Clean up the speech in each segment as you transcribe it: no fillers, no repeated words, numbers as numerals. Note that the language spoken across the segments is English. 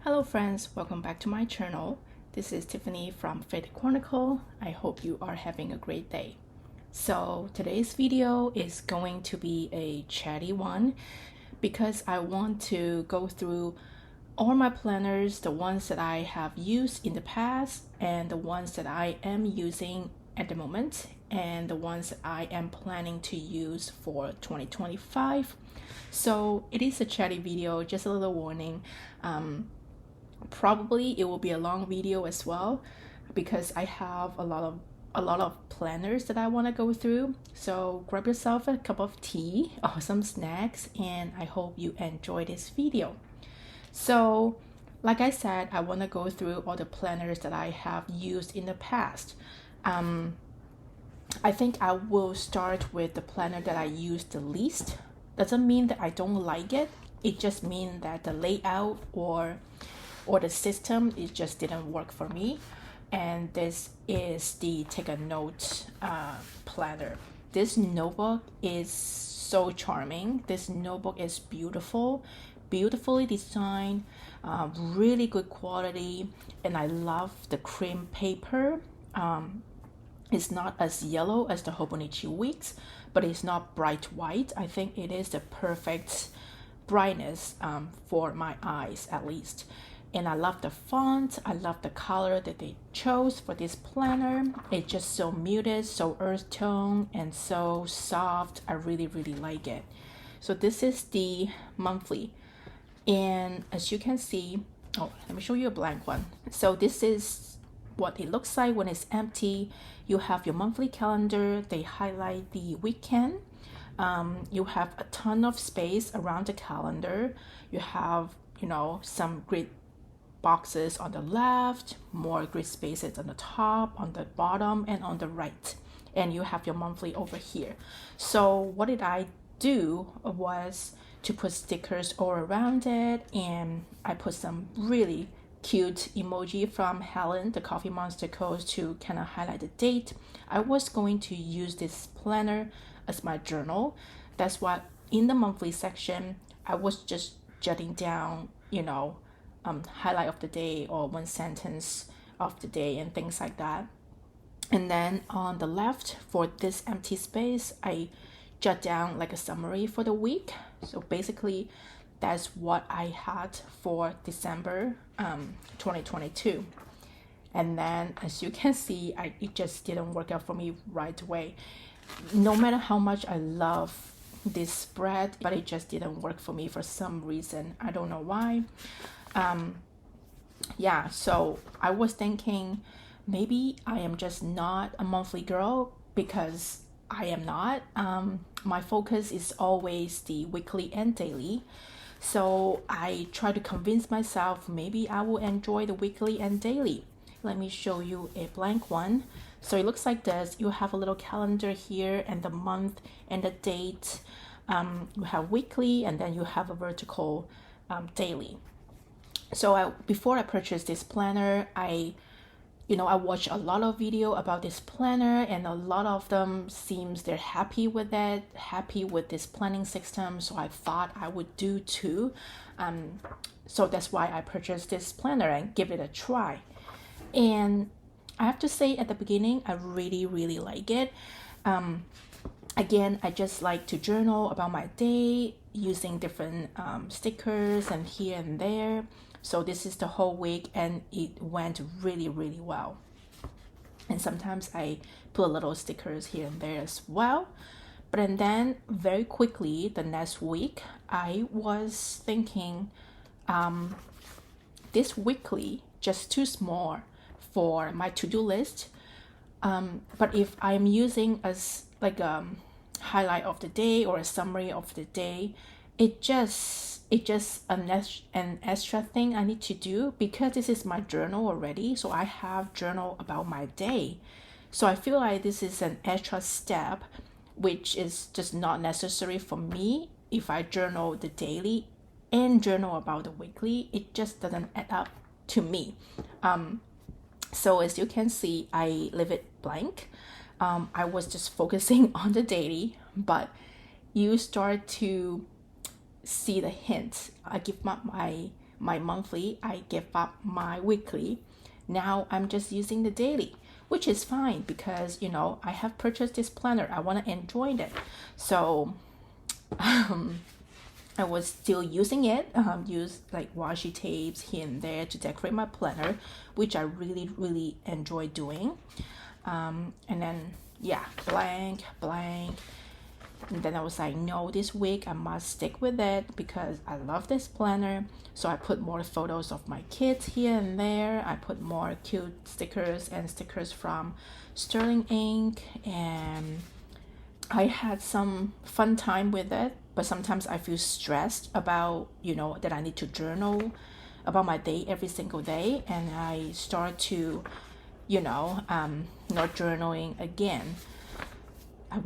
Hello friends, welcome back to my channel. This is Tiffany from Faith Chronicle. I hope you are having a great day. So today's video is going to be a chatty one because I want to go through all my planners, the ones that I have used in the past and the ones that I am using at the moment and the ones that I am planning to use for 2025. So it is a chatty video, just a little warning. Probably it will be a long video as well because I have a lot of planners that I want to go through. So grab yourself a cup of tea or some snacks and I hope you enjoy this video. So like I said, I want to go through all the planners that I have used in the past. I think I will start with the planner that I use the least. Doesn't mean that I don't like it. It just means that the layout or the system, it just didn't work for me. And this is the take a note planner. This notebook is so charming. This notebook is beautifully designed, really good quality, and I love the cream paper. It's not as yellow as the Hobonichi Weeks, but it's not bright white. I think it is the perfect brightness for my eyes at least. And I love the font. I love the color that they chose for this planner. It's just so muted, so earth tone, and so soft. I really like it. So this is the monthly. And as you can see, let me show you a blank one. So this is what it looks like when it's empty. You have your monthly calendar. They highlight the weekend. You have a ton of space around the calendar. You have, some grid boxes on the left, more grid spaces on the top, on the bottom, and on the right. And you have your monthly over here. So what did I do was to put stickers all around it, and I put some really cute emoji from Helen, the Coffee Monster Coast, to kind of highlight the date. I was going to use this planner as my journal. That's what in the monthly section, I was just jotting down, highlight of the day or one sentence of the day and things like that. And then on the left for this empty space, I jot down like a summary for the week. So basically that's what I had for December 2022. And then as you can see, it just didn't work out for me right away. No matter how much I love this spread, but it just didn't work for me for some reason. I don't know why. So I was thinking maybe I am just not a monthly girl, because I am not. My focus is always the weekly and daily. So I try to convince myself maybe I will enjoy the weekly and daily. Let me show you a blank one. So it looks like this. You have a little calendar here and the month and the date. You have weekly and then you have a vertical daily. So before I purchased this planner, I watched a lot of video about this planner, and a lot of them seems they're happy with it, happy with this planning system. So I thought I would do too. So that's why I purchased this planner and give it a try. And I have to say at the beginning, I really like it. Again, I just like to journal about my day using different stickers and here and there. So this is the whole week and it went really well. And sometimes I put little stickers here and there as well. But then very quickly, the next week, I was thinking this weekly just too small for my to-do list. But if I'm using as like a highlight of the day or a summary of the day, it's just an extra thing I need to do, because this is my journal already. So I have journal about my day. So I feel like this is an extra step, which is just not necessary for me. If I journal the daily and journal about the weekly, it just doesn't add up to me. So as you can see, I leave it blank. I was just focusing on the daily, but you start to see the hints. I give my my monthly, I give up my weekly. Now I'm just using the daily, which is fine because, you know, I have purchased this planner. I want to enjoy it. So I was still using it, use like washi tapes here and there to decorate my planner, which I really enjoy doing. And then, yeah, blank. And then I was like, no, this week I must stick with it because I love this planner. So I put more photos of my kids here and there. I put more cute stickers and stickers from Sterling Ink, and I had some fun time with it. But sometimes I feel stressed about, you know, that I need to journal about my day every single day, and I start to, you know, not journaling again. I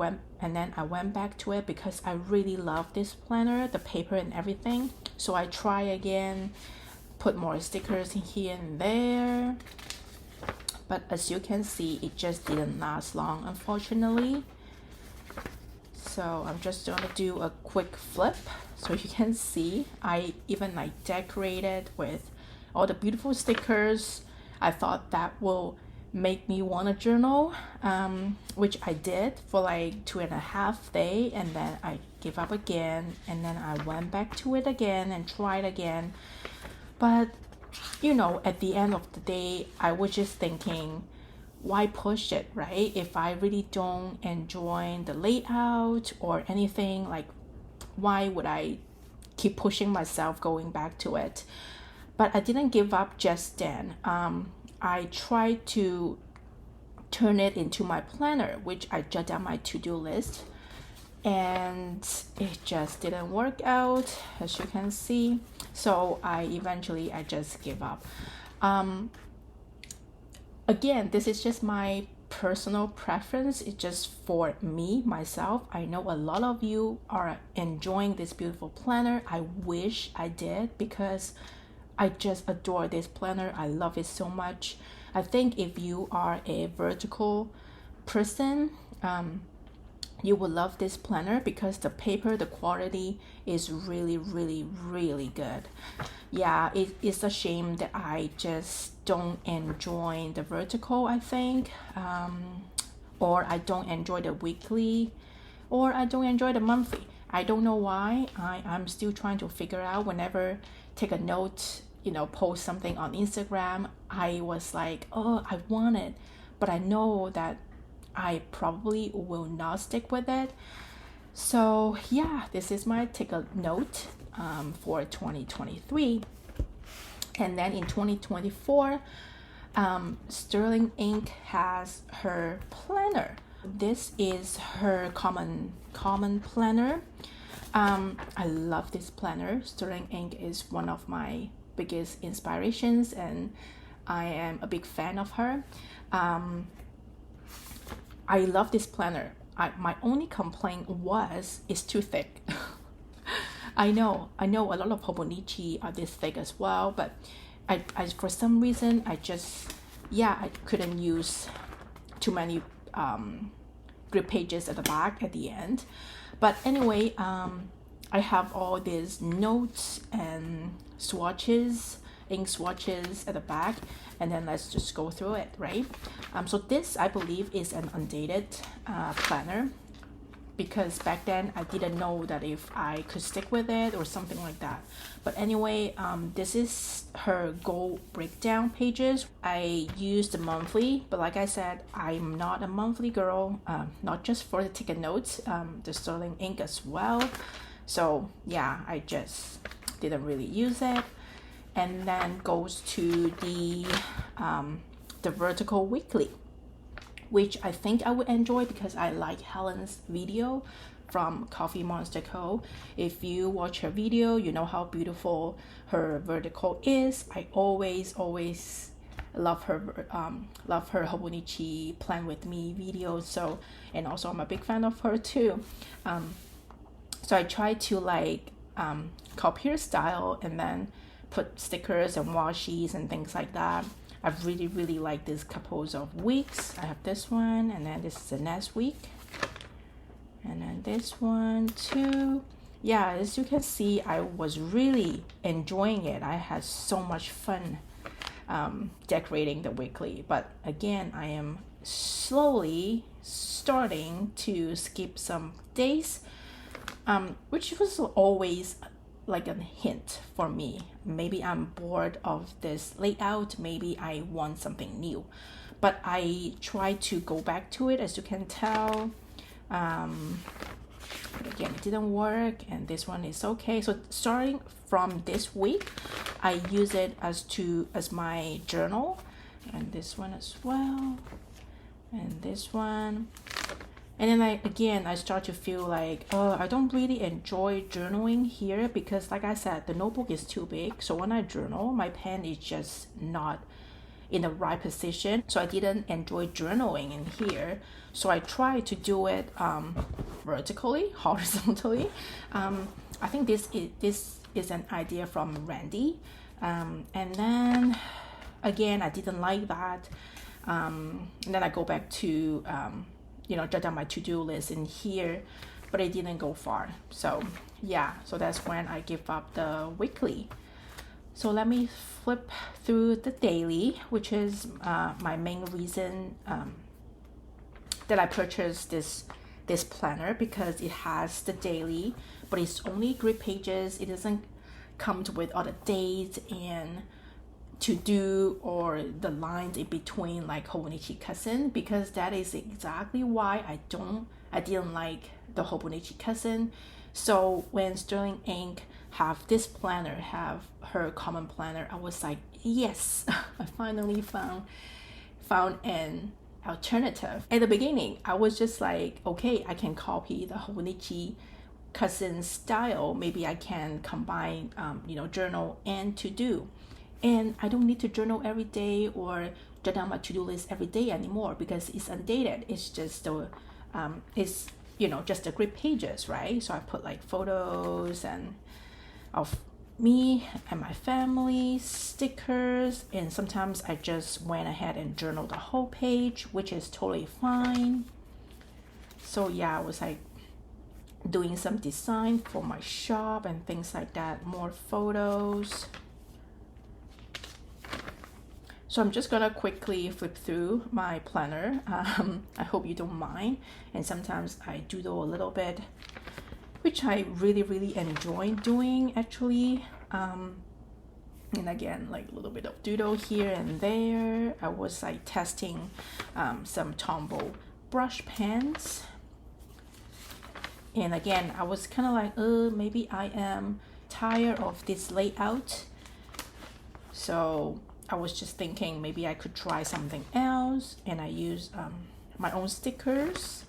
went back to it because I really love this planner, the paper and everything. So I try again, put more stickers in here and there. But as you can see, it just didn't last long, unfortunately. So I'm just gonna do a quick flip so you can see. I even like decorated with all the beautiful stickers. I thought that will make me want to journal, which I did for like 2.5 days, and then I gave up again, and then I went back to it again and tried again. But you know, at the end of the day, I was just thinking, why push it, right? If I really don't enjoy the layout or anything, like why would I keep pushing myself going back to it? But I didn't give up just then. I tried to turn it into my planner, which I jot down my to-do list, and it just didn't work out, as you can see. So I just give up. Again, this is just my personal preference. It's just for me, myself. I know a lot of you are enjoying this beautiful planner. I wish I did because I just adore this planner. I love it so much. I think if you are a vertical person, you will love this planner because the paper, the quality is really good. Yeah, it is a shame that I just don't enjoy the vertical, I think, or I don't enjoy the weekly, or I don't enjoy the monthly. I don't know why. I'm still trying to figure out. Whenever take a note, you know, post something on Instagram, I was like, oh, I want it, but I know that I probably will not stick with it. So yeah, this is my take a note for 2023. And then in 2024, Sterling Ink has her planner. This is her common planner. I love this planner. Sterling Ink is one of my biggest inspirations, and I am a big fan of her. I love this planner. My only complaint was it's too thick. I know a lot of Hobonichi are this thick as well, but I for some reason I couldn't use too many grid pages at the back at the end. But anyway, I have all these notes and swatches, ink swatches at the back, and then let's just go through it, right? So this, I believe, is an undated planner, because back then I didn't know that if I could stick with it or something like that. But anyway, this is her goal breakdown pages. I used the monthly, but like I said, I'm not a monthly girl, not just for the ticket notes, the Sterling Ink as well. So yeah, I just didn't really use it. And then goes to the vertical weekly, which I think I would enjoy because I like Helen's video from Coffee Monster Co. If you watch her video, you know how beautiful her vertical is. I always love her Hobonichi Plan With Me videos. So, and also I'm a big fan of her too. So I try to like copy her style and then put stickers and washies and things like that. I really like these couples of weeks. I have this one, and then this is the next week, and then this one too. yeah, as you can see, I was really enjoying it. I had so much fun decorating the weekly. But again, I am slowly starting to skip some days, which was always like a hint for me. Maybe I'm bored of this layout. Maybe I want something new. But I try to go back to it, as you can tell. But again, it didn't work, and this one is okay. So starting from this week, I use it as my journal, and this one as well, and this one. And then I start to feel like, oh, I don't really enjoy journaling here, because like I said, the notebook is too big. So when I journal, my pen is just not in the right position. So I didn't enjoy journaling in here. So I tried to do it vertically, horizontally. I think this is an idea from Randy. And then again, I didn't like that. And then I go back to jot down my to-do list in here, but it didn't go far. So yeah, so that's when I give up the weekly. So let me flip through the daily, which is my main reason that I purchased this planner, because it has the daily, but it's only grid pages. It doesn't come with all the dates and to do or the lines in between like Hobonichi Cousin, because that is exactly why I didn't like the Hobonichi Cousin. So when Sterling Ink have this planner, have her common planner, I was like, yes, I finally found an alternative. At the beginning, I was just like, okay, I can copy the Hobonichi Cousin style. Maybe I can combine journal and to do. And I don't need to journal every day or jot down my to-do list every day anymore, because it's undated. It's just just the grid pages, right? So I put like photos and of me and my family, stickers, and sometimes I just went ahead and journaled the whole page, which is totally fine. So yeah, I was like doing some design for my shop and things like that, more photos. So I'm just gonna quickly flip through my planner. I hope you don't mind. And sometimes I doodle a little bit, which I really enjoy doing actually. And again, like a little bit of doodle here and there. I was like testing some Tombow brush pens. And again, I was kind of like, maybe I am tired of this layout. So I was just thinking maybe I could try something else, and I use my own stickers,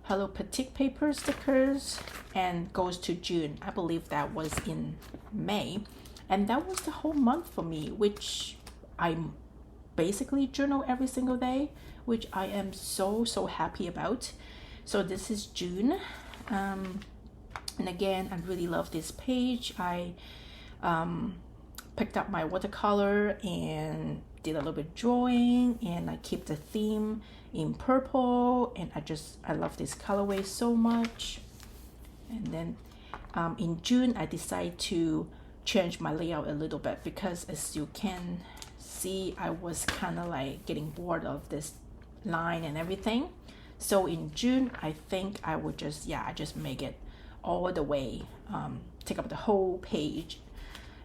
Hello Petite paper stickers, and goes to June. I believe that was in May, and that was the whole month for me, which I basically journal every single day, which I am so happy about. So this is June, and again, I really love this page. I picked up my watercolor and did a little bit of drawing, and I keep the theme in purple, and I love this colorway so much. And then in June I decided to change my layout a little bit, because as you can see, I was kind of like getting bored of this line and everything. So in June, I think I would just make it all the way, take up the whole page.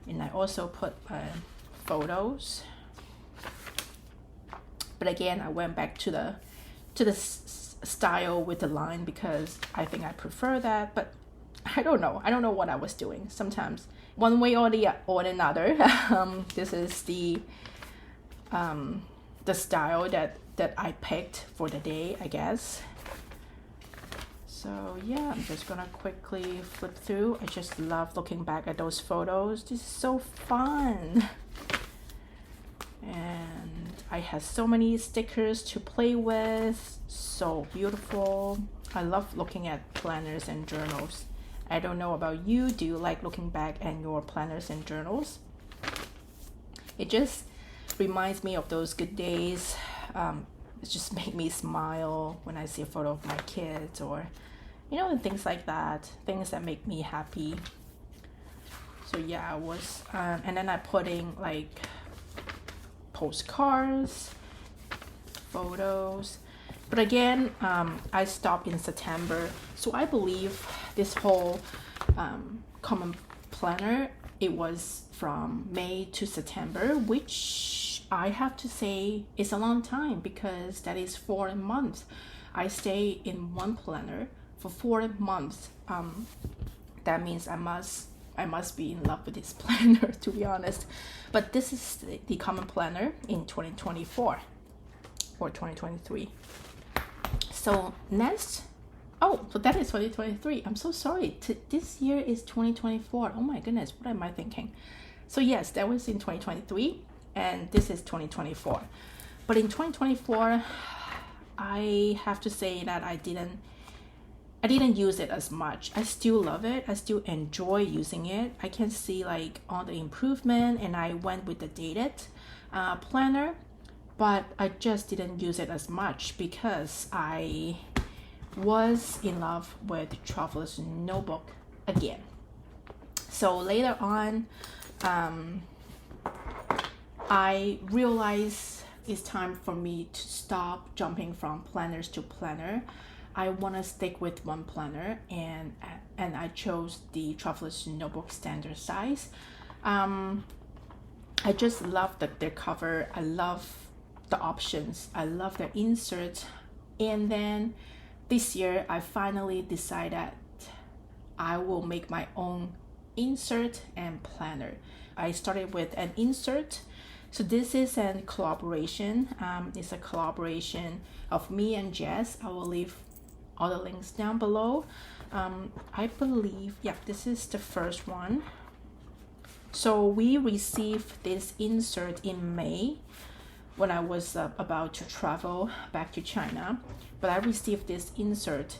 And I also put photos. But again, I went back to the style with the line, because I think I prefer that. But I don't know what I was doing. Sometimes one way or another. This is the style that I picked for the day, I guess. So yeah, I'm just gonna quickly flip through. I just love looking back at those photos. This is so fun. And I have so many stickers to play with. So beautiful. I love looking at planners and journals. I don't know about you. Do you like looking back at your planners and journals? It just reminds me of those good days. It just made me smile when I see a photo of my kids, or you know, and things like that, things that make me happy. So yeah, I was, and then I put in like postcards, photos. But again, I stopped in September. So I believe this whole common planner, it was from May to September, which I have to say is a long time because that is 4 months. I stay in one planner for 4 months. That means I must be in love with this planner, to be honest. But this is the common planner in 2024 or 2023. So next, oh, so that is 2023. I'm so sorry. This year is 2024. Oh my goodness, what am I thinking? So yes, that was in 2023, and this is 2024. But in 2024, I have to say that I didn't use it as much. I still love it. I still enjoy using it. I can see like all the improvement, and I went with the dated planner, but I just didn't use it as much because I was in love with Traveler's Notebook again. So later on, I realized it's time for me to stop jumping from planners to planner. I want to stick with one planner, and I chose the Traveler's Notebook standard size. I just love their cover. I love the options. I love the insert. And then this year, I finally decided I will make my own insert and planner. I started with an insert. So this is a collaboration. It's a collaboration of me and Jess. I will leave all the links down below. I believe, yeah, this is the first one. So we received this insert in May when I was about to travel back to China, but I received this insert.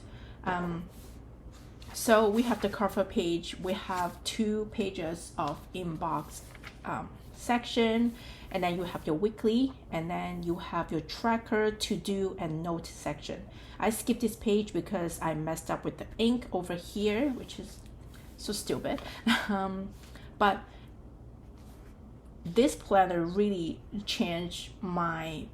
So we have the cover page. We have 2 pages of inbox section, and then you have your weekly, and then you have your tracker, to do, and note section. I skipped this page because I messed up with the ink over here, which is so stupid. But this planner really changed my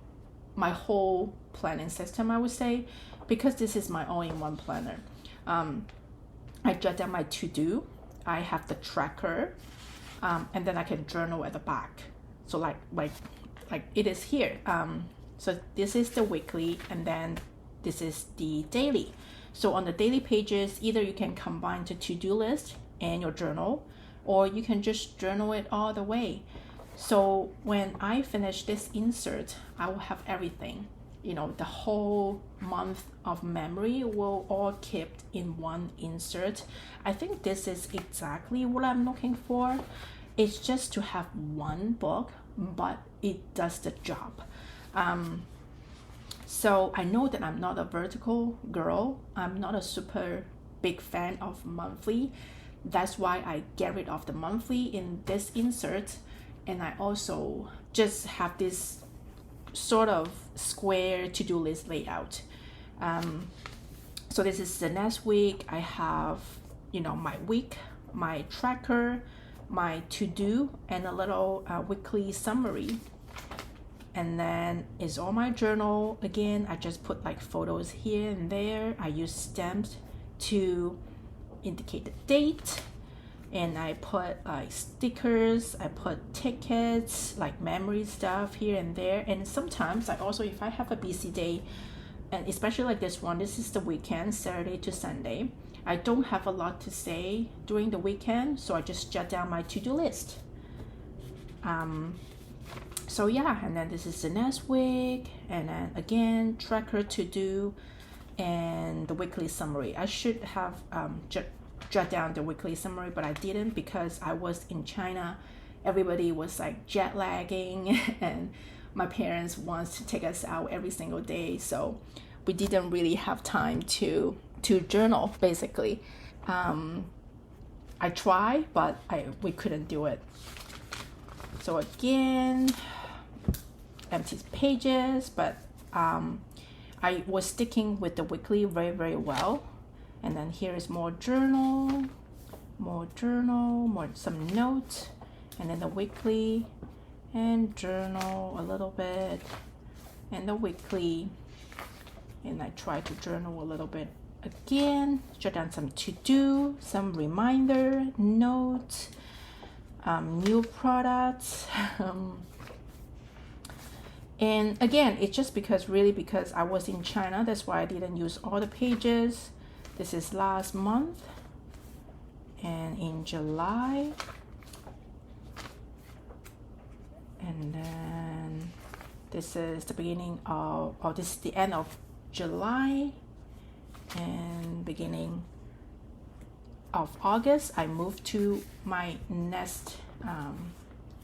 whole planning system, I would say, because this is my all-in-one planner. I jot down my to-do, I have the tracker, and then I can journal at the back. So like it is here. So this is the weekly, and then this is the daily. So on the daily pages, either you can combine the to-do list and your journal, or you can just journal it all the way. So when I finish this insert, I will have everything. You know, the whole month of memory will all kept in one insert. I think this is exactly what I'm looking for. It's just to have one book, but it does the job. So I know that I'm not a vertical girl. I'm not a super big fan of monthly. That's why I get rid of the monthly in this insert. And I also just have this sort of square to-do list layout. So this is the next week. I have, you know, my week, my tracker, my to-do, and a little weekly summary. And then it's all my journal. Again, I just put like photos here and there. I use stamps to indicate the date. And I put like stickers, I put tickets, like memory stuff here and there. And sometimes I also, if I have a busy day, and especially like this one, this is the weekend, Saturday to Sunday, I don't have a lot to say during the weekend, so I just jot down my to-do list. So yeah, and then this is the next week, and then again, tracker, to-do, and the weekly summary. I should have jot down the weekly summary, but I didn't because I was in China. Everybody was like jet lagging, and my parents wants to take us out every single day, so we didn't really have time to journal, basically. I tried, but we couldn't do it. So again, empty pages, but I was sticking with the weekly very, very well. And then here is more journal, more some notes, and then the weekly and journal a little bit, and the weekly. And I try to journal a little bit again, jot down some to-do, some reminder, notes, new products. And again, it's just because I was in China, that's why I didn't use all the pages. This is last month, and in July, and then this is the beginning of, this is the end of July, and beginning of August, I moved to my next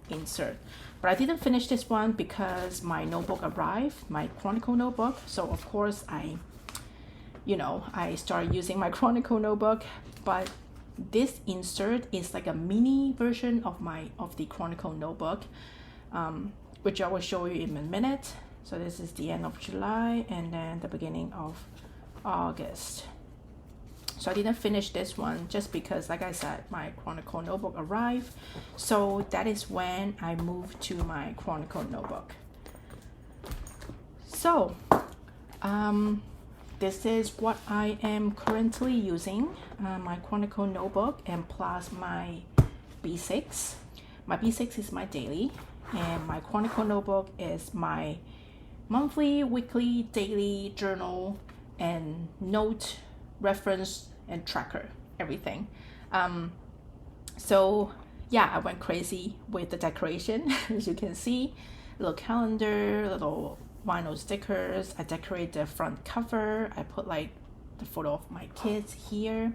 insert. But I didn't finish this one because my notebook arrived, my Chronicle Notebook. So of course I started using my Chronicle Notebook, but this insert is like a mini version of the Chronicle Notebook, which I will show you in a minute. So this is the end of July and then the beginning of August. So I didn't finish this one just because, like I said, my Chronicle Notebook arrived. So that is when I moved to my Chronicle Notebook. So this is what I am currently using, my Chronicle Notebook and plus my B6. My B6 is my daily, and my Chronicle Notebook is my monthly, weekly, daily journal and note, reference and tracker, everything. So yeah, I went crazy with the decoration. As you can see, little calendar, little vinyl stickers. I decorate the front cover. I put like the photo of my kids here.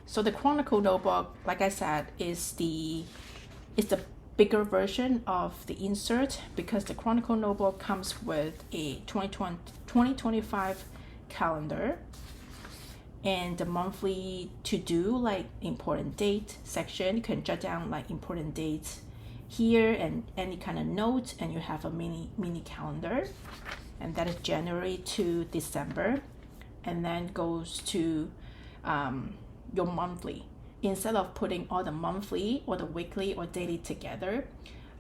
So the Chronicle Notebook, like I said, is the bigger version of the insert, because the Chronicle Notebook comes with a 2025 calendar and the monthly to-do, like important date section. You can jot down like important dates here and any kind of notes, and you have a mini calendar, and that is January to December, and then goes to your monthly. Instead of putting all the monthly or the weekly or daily together,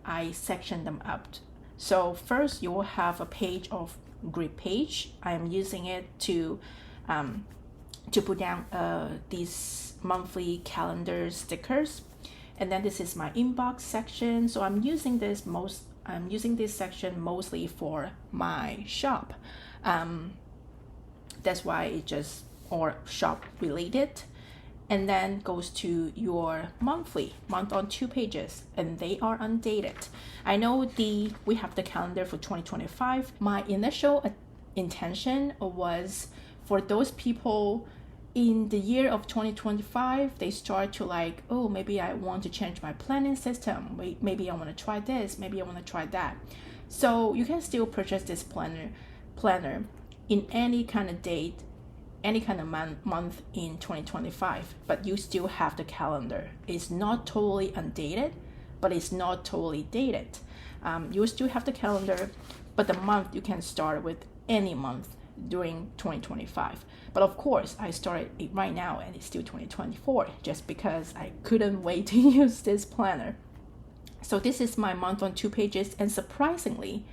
I section them up. So first you will have a page of grid page. I'm using it to put down these monthly calendar stickers. And then this is my inbox section. So I'm using this section mostly for my shop. That's why it just, or shop related. And then goes to your month on 2 pages, and they are undated. I know we have the calendar for 2025. My initial intention was for those people in the year of 2025, they start to like, oh, maybe I want to change my planning system. Maybe I want to try this. Maybe I want to try that. So you can still purchase this planner in any kind of date, any kind of month in 2025, but you still have the calendar. It's not totally undated, but it's not totally dated. You still have the calendar, but the month you can start with any month during 2025. But of course, I started it right now and it's still 2024, just because I couldn't wait to use this planner. So this is my month on 2 pages, and surprisingly,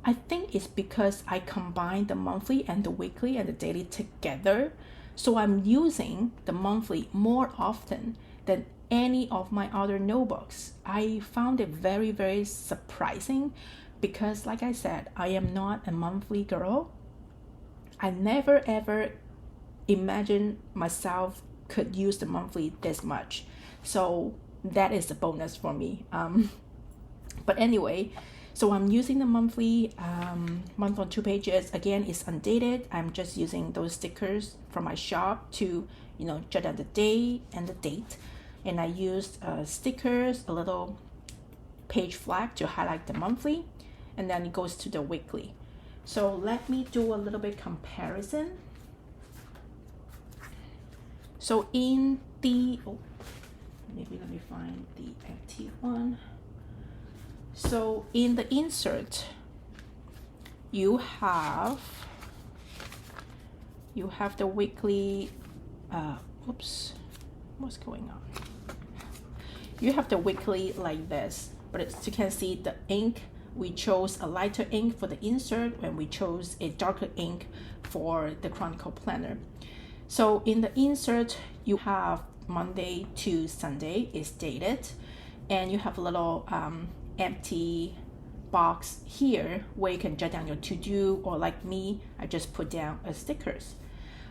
I think it's because I combined the monthly and the weekly and the daily together. So I'm using the monthly more often than any of my other notebooks. I found it very, very surprising because, like I said, I am not a monthly girl. I never ever imagined myself could use the monthly this much. So that is a bonus for me. But anyway, so I'm using the monthly, month on 2 pages. Again, it's undated. I'm just using those stickers from my shop to, jot down the day and the date. And I used stickers, a little page flag to highlight the monthly, and then it goes to the weekly. So let me do a little bit comparison. So in the, maybe let me find the active one. So in the insert, you have you have the weekly, oops, what's going on? You have the weekly like this, but as you can see, the ink, we chose a lighter ink for the insert and we chose a darker ink for the Chronicle planner. So in the insert, you have Monday to Sunday is dated, and you have a little empty box here where you can jot down your to-do, or like me, I just put down stickers.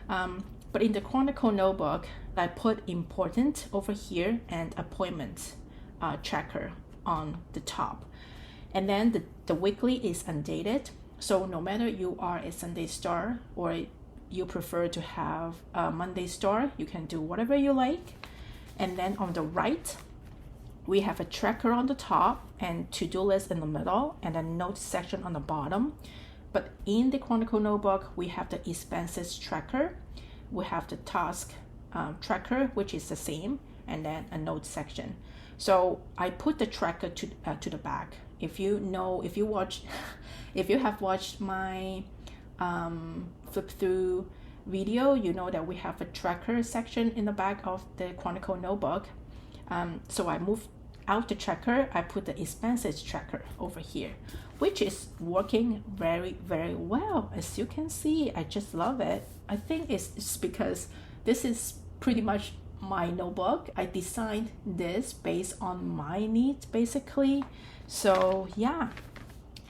But in the Chronicle Notebook, I put important over here and appointment tracker on the top. And then the weekly is undated. So no matter you are a Sunday star or you prefer to have a Monday star, you can do whatever you like. And then on the right, we have a tracker on the top and to-do list in the middle and a notes section on the bottom. But in the Chronicle Notebook, we have the expenses tracker. We have the task tracker, which is the same, and then a notes section. So I put the tracker to the back. If you have watched my flip through video, you know that we have a tracker section in the back of the Chronicle Notebook. So I moved out the tracker, I put the expenses tracker over here, which is working very, very well. As you can see, I just love it. I think it's because this is pretty much my notebook. I designed this based on my needs basically. So yeah.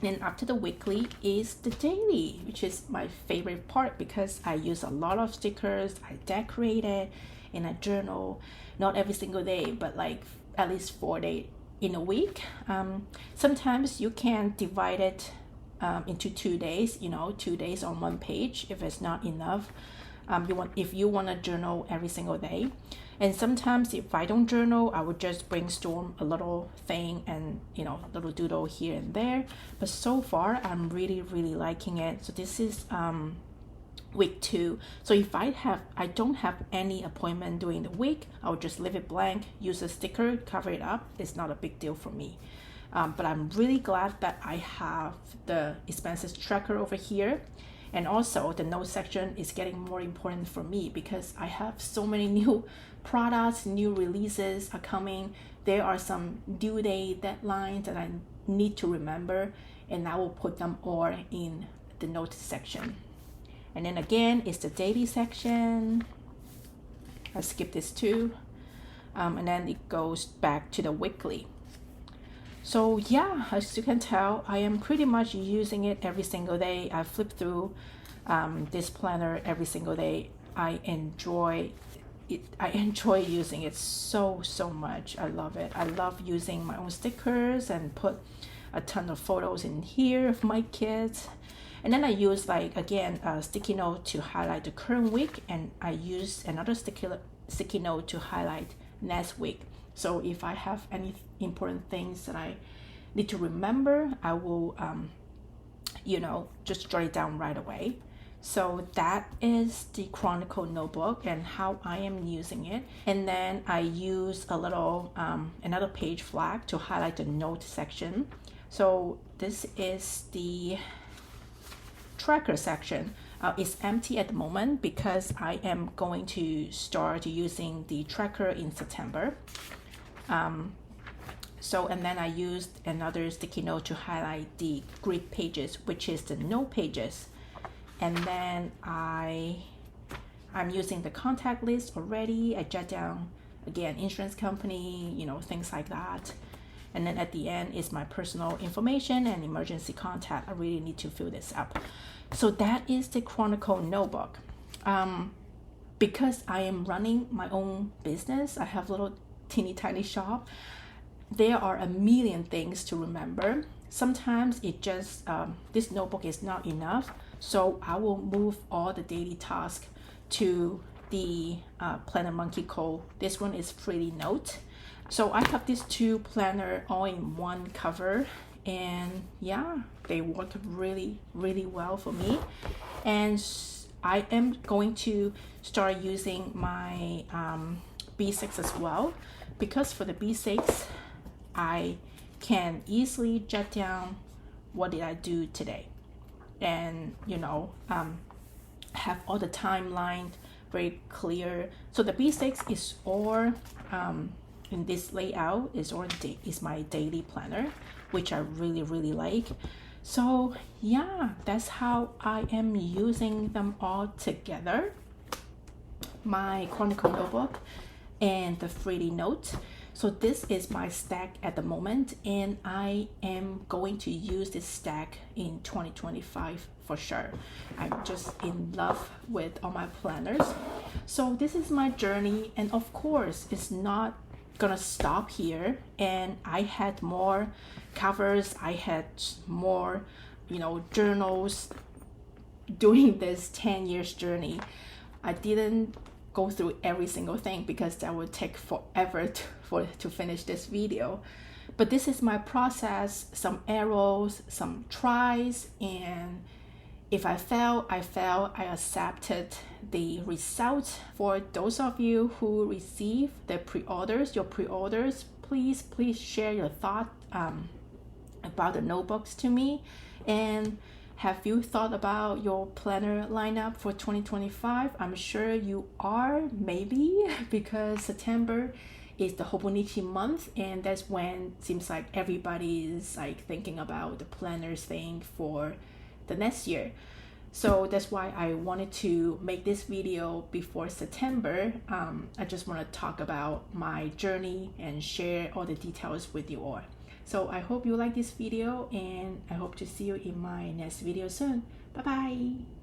Then after the weekly is the daily, which is my favorite part because I use a lot of stickers, I decorate it in a journal, not every single day, but like at least 4 days in a week. Sometimes you can divide it into 2 days, 2 days on one page if it's not enough. If you want to journal every single day. And sometimes if I don't journal, I would just brainstorm a little thing and a little doodle here and there. But so far I'm really, really liking it. So this is week 2. So if I don't have any appointment during the week, I'll just leave it blank, use a sticker, cover it up. It's not a big deal for me. But I'm really glad that I have the expenses tracker over here. And also the note section is getting more important for me because I have so many new products, new releases are coming. There are some due date deadlines that I need to remember, and I will put them all in the note section. And then again, it's the daily section. I skip this too. And then it goes back to the weekly. So yeah, as you can tell, I am pretty much using it every single day. I flip through this planner every single day. I enjoy it. I enjoy using it so much. I love it. I love using my own stickers and put a ton of photos in here of my kids. And then I use again a sticky note to highlight the current week, and I use another sticky note to highlight next week. So if I have any important things that I need to remember, I will, just jot it down right away. So that is the Chronicle Notebook and how I am using it. And then I use a little, another page flag to highlight the note section. So this is the tracker section. It's empty at the moment because I am going to start using the tracker in September. And then I used another sticky note to highlight the grid pages, which is the note pages. And then I'm using the contact list already. I jot down again insurance company, things like that. And then at the end is my personal information and emergency contact. I really need to fill this up. So that is the Chronicle Notebook. Because I am running my own business, I have a little teeny tiny shop. There are a million things to remember. Sometimes it just, this notebook is not enough. So I will move all the daily tasks to the Planner Monkey Code. This one is Freely Note. So I have these 2 planner all in one cover, and yeah, they work really, really well for me. And I am going to start using my B6 as well, because for the B6, I can easily jot down what did I do today, and have all the timeline very clear. So the B6 is all in this layout is my daily planner, which I really like. So yeah, that's how I am using them all together. My Chronicle Notebook and the 3D note. So this is my stack at the moment, and I am going to use this stack in 2025 for sure. I'm just in love with all my planners. So this is my journey, and of course it's not gonna stop here. And I had more covers, I had more, you know, journals during this 10 years journey. I didn't go through every single thing because that would take forever to finish this video. But this is my process, some errors, some tries, and if I fail, I fail. I accepted the result. For those of you who receive the pre-orders, your pre-orders, please share your thought about the notebooks to me. And have you thought about your planner lineup for 2025? I'm sure you are, maybe, because September is the Hobonichi month, and that's when it seems like everybody is like thinking about the planners thing for the next year. So that's why I wanted to make this video before September. I just want to talk about my journey and share all the details with you all. So I hope you like this video, and I hope to see you in my next video soon. Bye bye.